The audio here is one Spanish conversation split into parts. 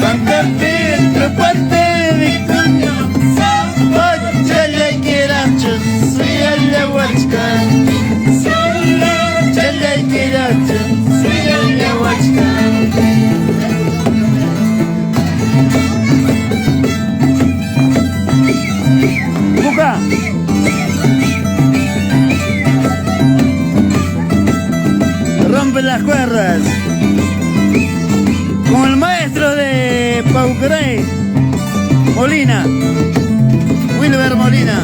Pancapit, Trapante, Victoria, Chalay Kirachun, Suyala Wachkan, Chalay Kirachun, Suyala Wachkan. Buka. Rompe las cuerdas con el maestro de Paucarey, Molina, Wilber Molina.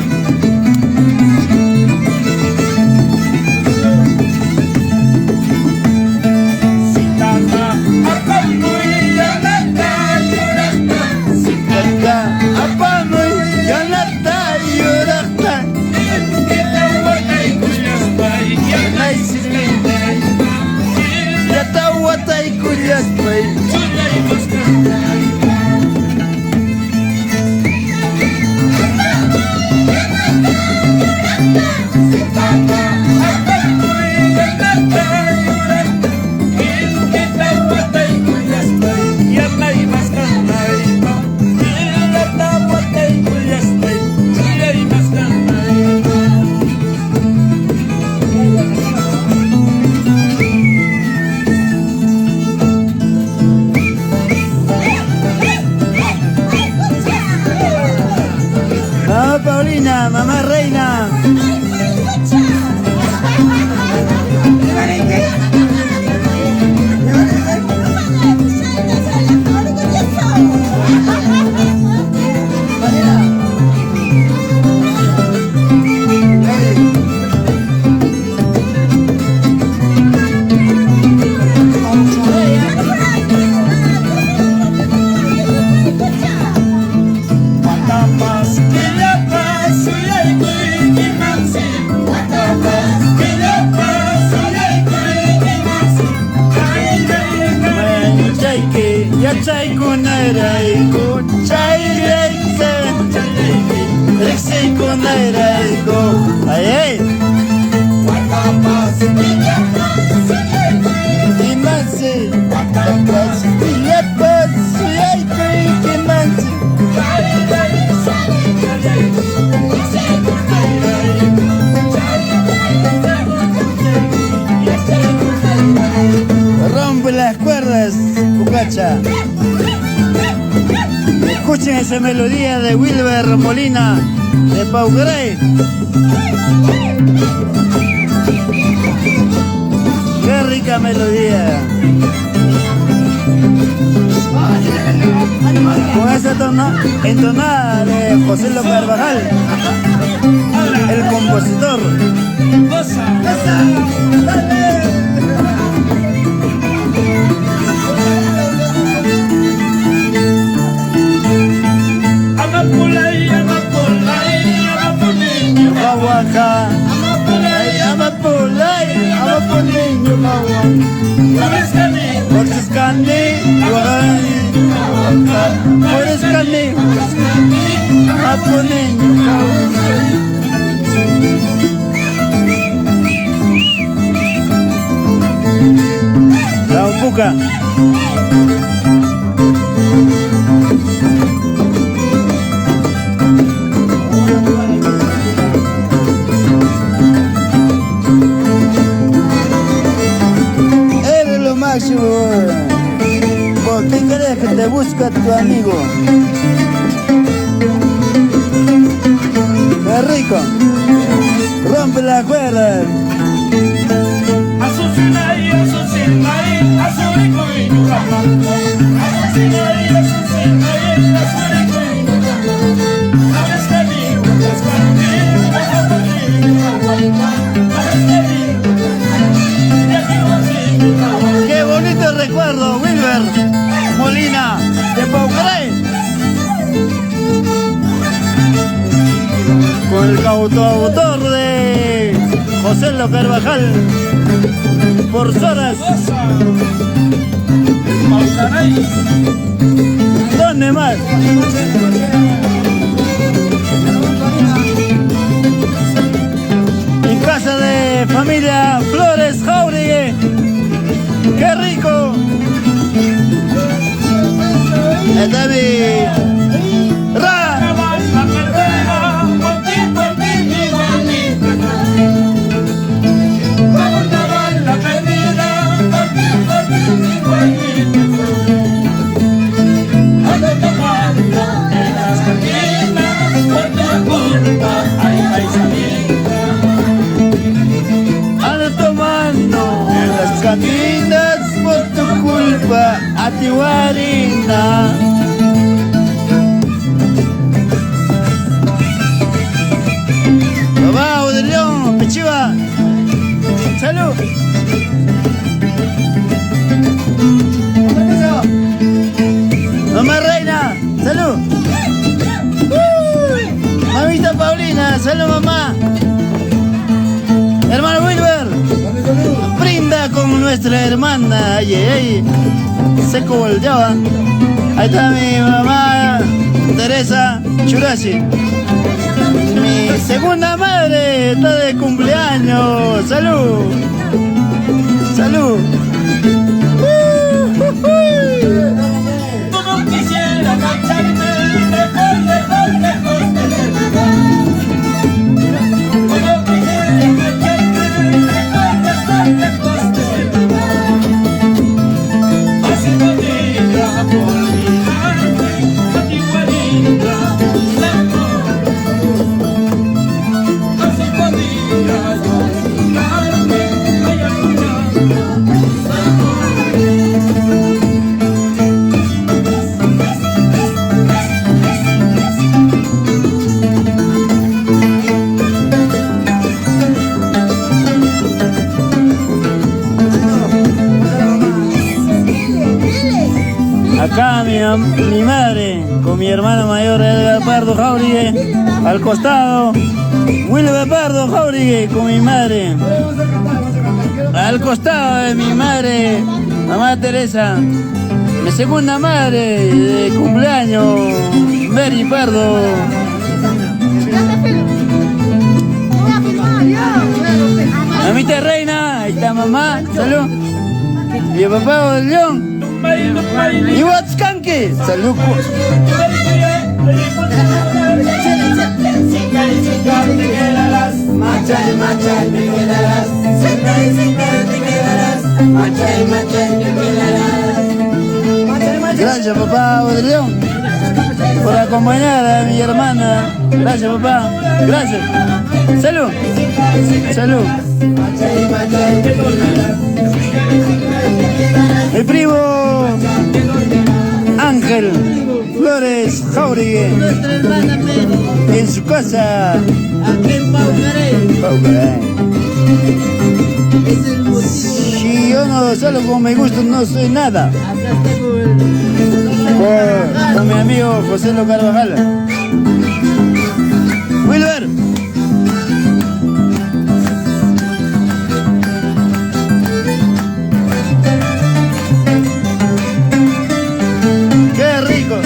Paulina, mamá reina. Chay kunaray ko, chay reksen, reksen kunaray ko. Ay ay. Imansi, takas, yapat, suyay ko ikimansi. Rompe las cuerdas, Pucacha. Escuchen esa melodía de Wilber Molina de Paucarey. Qué rica melodía. Con esa entonada de José López Carvajal, el compositor. Puca. Eres lo máximo. ¿Por qué crees que te busca tu amigo? ¡Qué rico! Rompe la cuerda. Qué bonito recuerdo, Wilber Molina de Paucarey. Con el cantautor de José López Carvajal, por Soras. ¿Dónde más? En casa de familia Flores Jauregui. ¡Qué rico! Está bien. Ra. Ando tomando las cantinas por tu culpa, a ti guarina. Papá, de León, Pechiva. Salud. Mamá Reina, salud. Mamita Paulina, salud mamá. Hermano Wilber, brinda con nuestra hermana. Ay, ay, seco volteaba. Ahí está mi mamá Teresa Churashi. Mi segunda madre está de cumpleaños. Salud. Salud. Como quisiera marcharme lejos, lejos, lejos de tu lugar. Como quisiera marcharme lejos, lejos, lejos de tu lugar. Así podría olvidarme, antiguarita, así podría olvidarme, vaya Acá mi madre con mi hermana mayor Edgar Pardo Jauregui al costado. Wilber Pardo Jauregui con mi madre. Al costado de mi madre, mamá Teresa. Mi segunda madre de cumpleaños, Mary Pardo. Mamita Reina, ahí está mamá, salud. Y el papá del León. Y Huatzcanque, salud. Gracias papá del León por acompañar a mi hermana. Gracias papá, gracias. Salud, salud. Mi primo Ángel Flores Jauregui en su casa aquí en Paucaré. Si yo no salgo con mi gusto no soy nada. Con mi amigo José Lo Carvajal. Wilber. ¡Qué rico!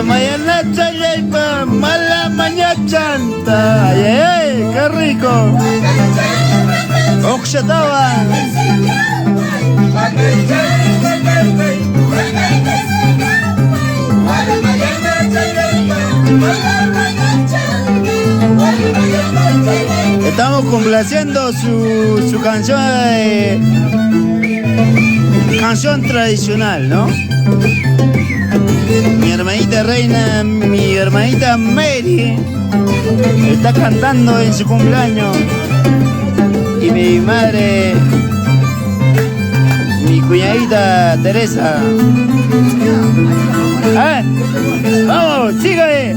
Mañana chayaipa, mala mañana chanta. Ay, ay, ay, qué rico. Oxataba. Estamos complaciendo su canción canción tradicional, ¿no? Mi hermanita Reina, mi hermanita Mary está cantando en su cumpleaños. y mi madre, mi cuñadita Teresa. ¿Ah? ¡Vamos, sígale!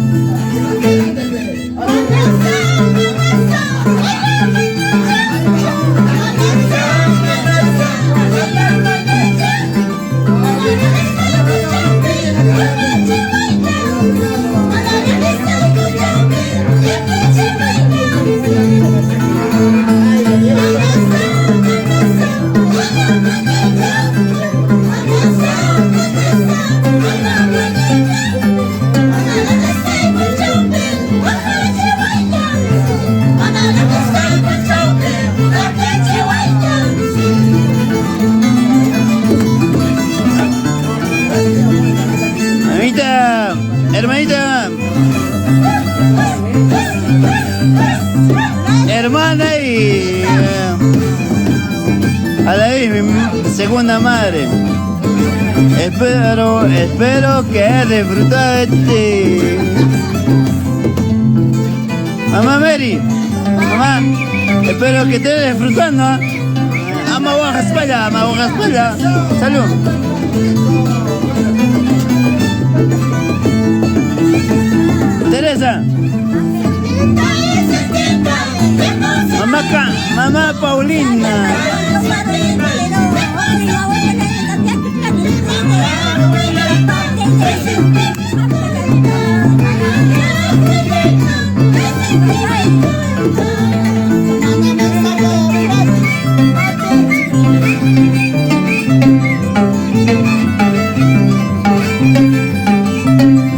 Hermanita, hermana y a la vez mi segunda madre. Espero que hayas disfrutado este. Mamá Mary, mamá, espero que estés disfrutando. Ama baja espalda. Salud. Teresa. Mamá Paulina.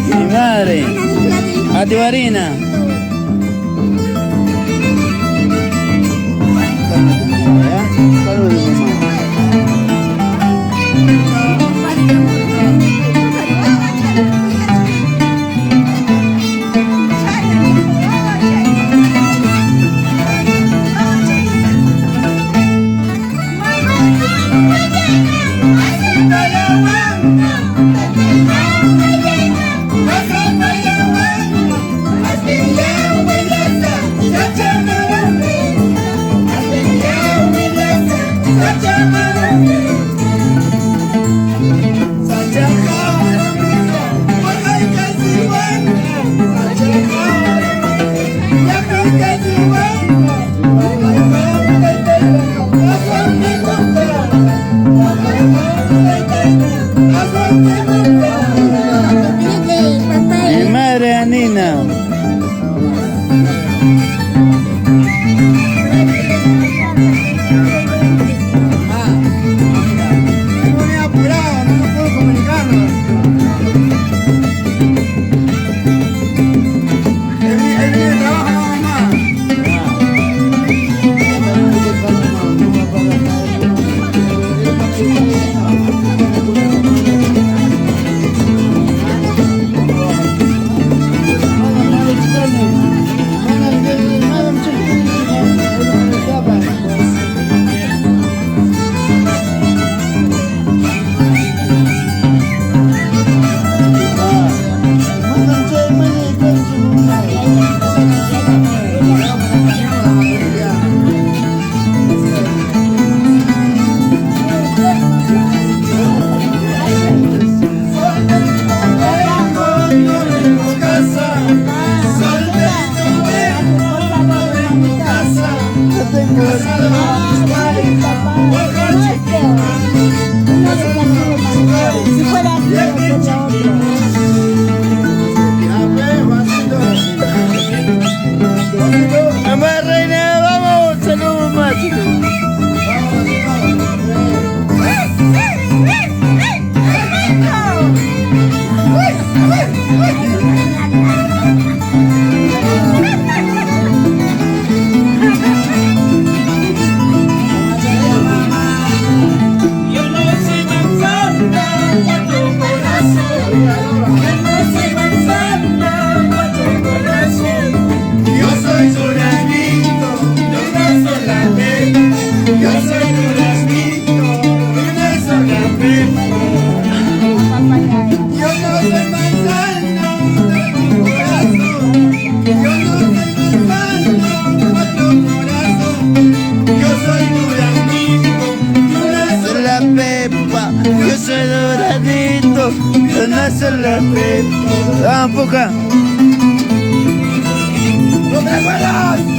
Mi madre, Atibarina. Mi madre Anina. Mamá reina, vamos, saludos macho. Yo celeste. Vamos, Puca. ¡No me acuerdas!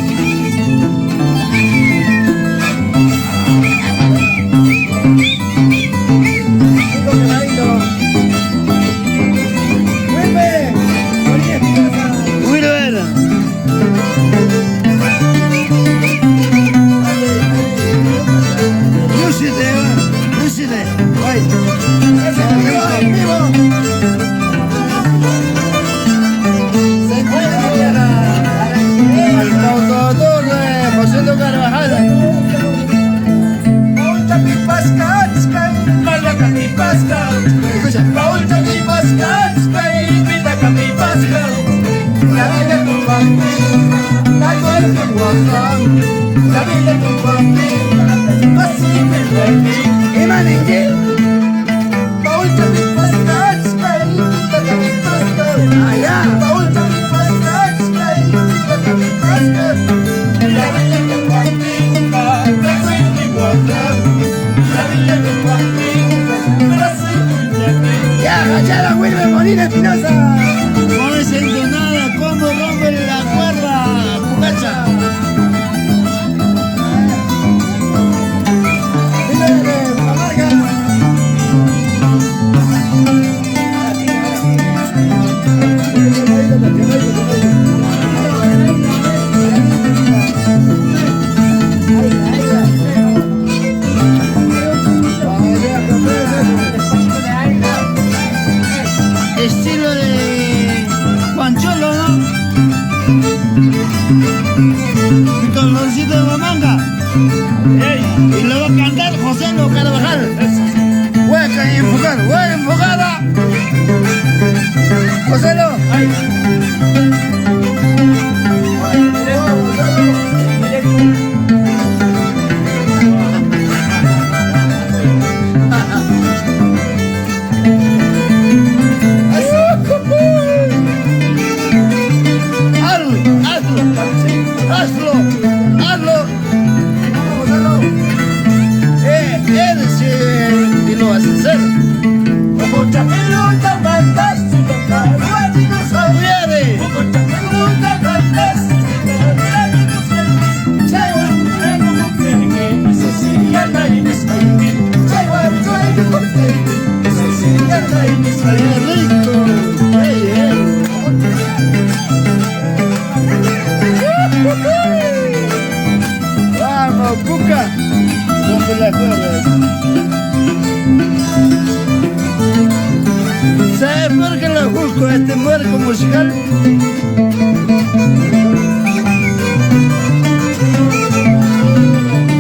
¿Sabes por qué lo busco este muerto musical?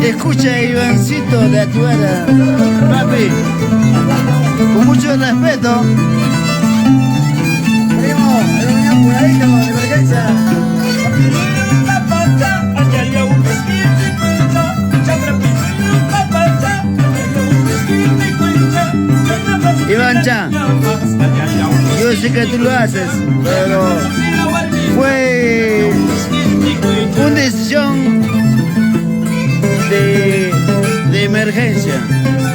Escucha, Ivancito de Atuera, papi, con mucho respeto. Primo, era un apuradito de emergencia. Ivancha, yo sé que tú lo haces, pero fue una decisión de emergencia.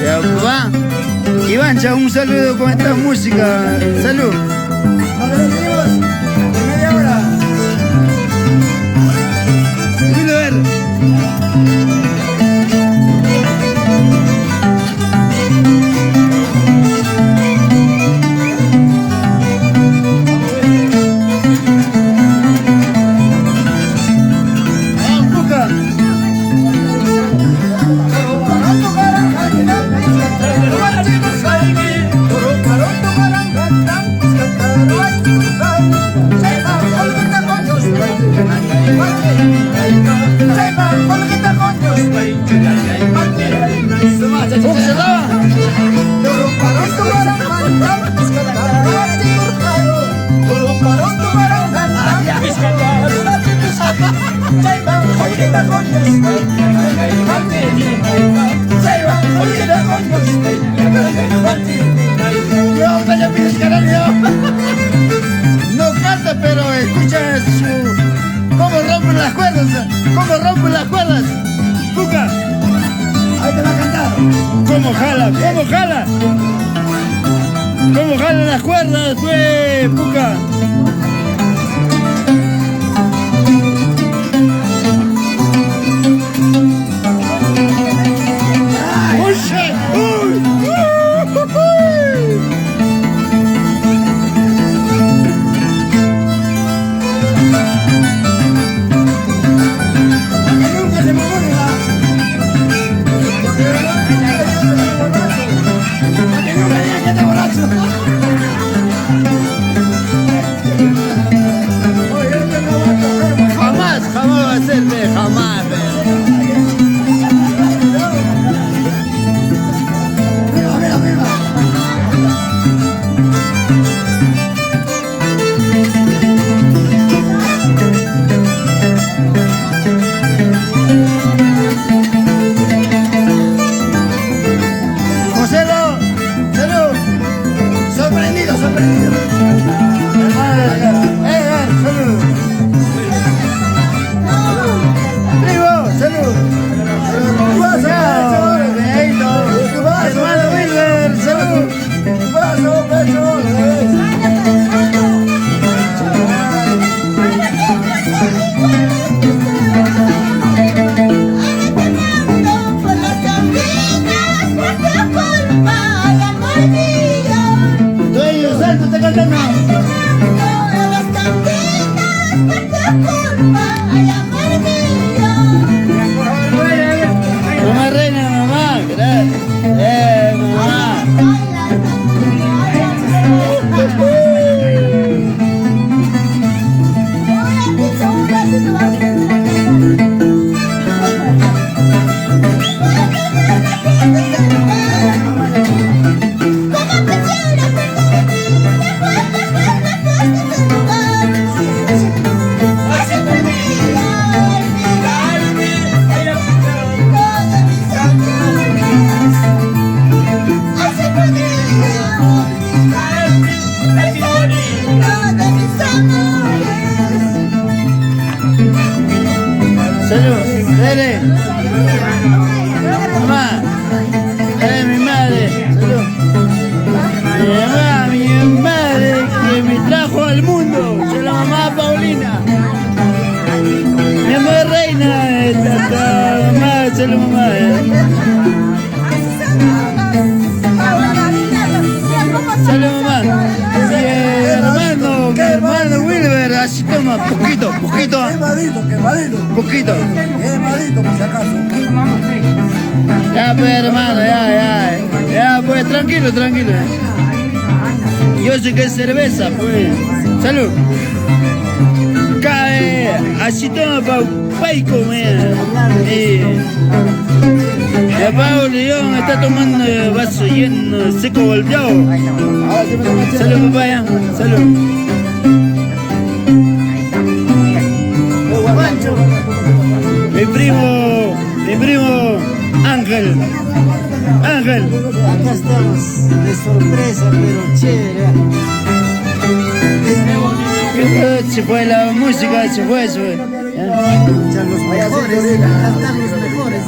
¿Ya va? Ivancha, un saludo con esta música. Salud. Nos despedimos en media hora. Quiero ver. No canta, pero escucha cómo rompen las cuerdas, cómo rompen las cuerdas. Puca, ahí te va a cantar. cómo jala, cómo jala. ¿Cómo jalan las cuerdas, pues, Puca? Jamás va a serme, jamás. Joselo, salud. Sorprendido. Salud. Salud. Hermano Wilber, salud. Dueño Santo está cantando. Mamá reina, mamá, gracias. Mamá. Salud, dale. Mamá, dale mi madre. Salud. Mi madre que me trajo al mundo. Soy la mamá Paulina. Mi amor reina. Mamá, salud mamá. Salud mamá. Mi hermano Wilber, así toma, poquito. Quemadito. Poquito. Quemadito, por si acaso. Ya pues hermano, ya pues tranquilo. Yo sé que es cerveza, pues. Salud. Cae, así toma pa' y comer. Ya Pablo León está tomando el vaso lleno, seco golpeado. Salud papaya, salud. Mi primo Ángel. Acá estamos de sorpresa, pero chévere. Se fue la música, se fue. Los mejores, cantar los mejores.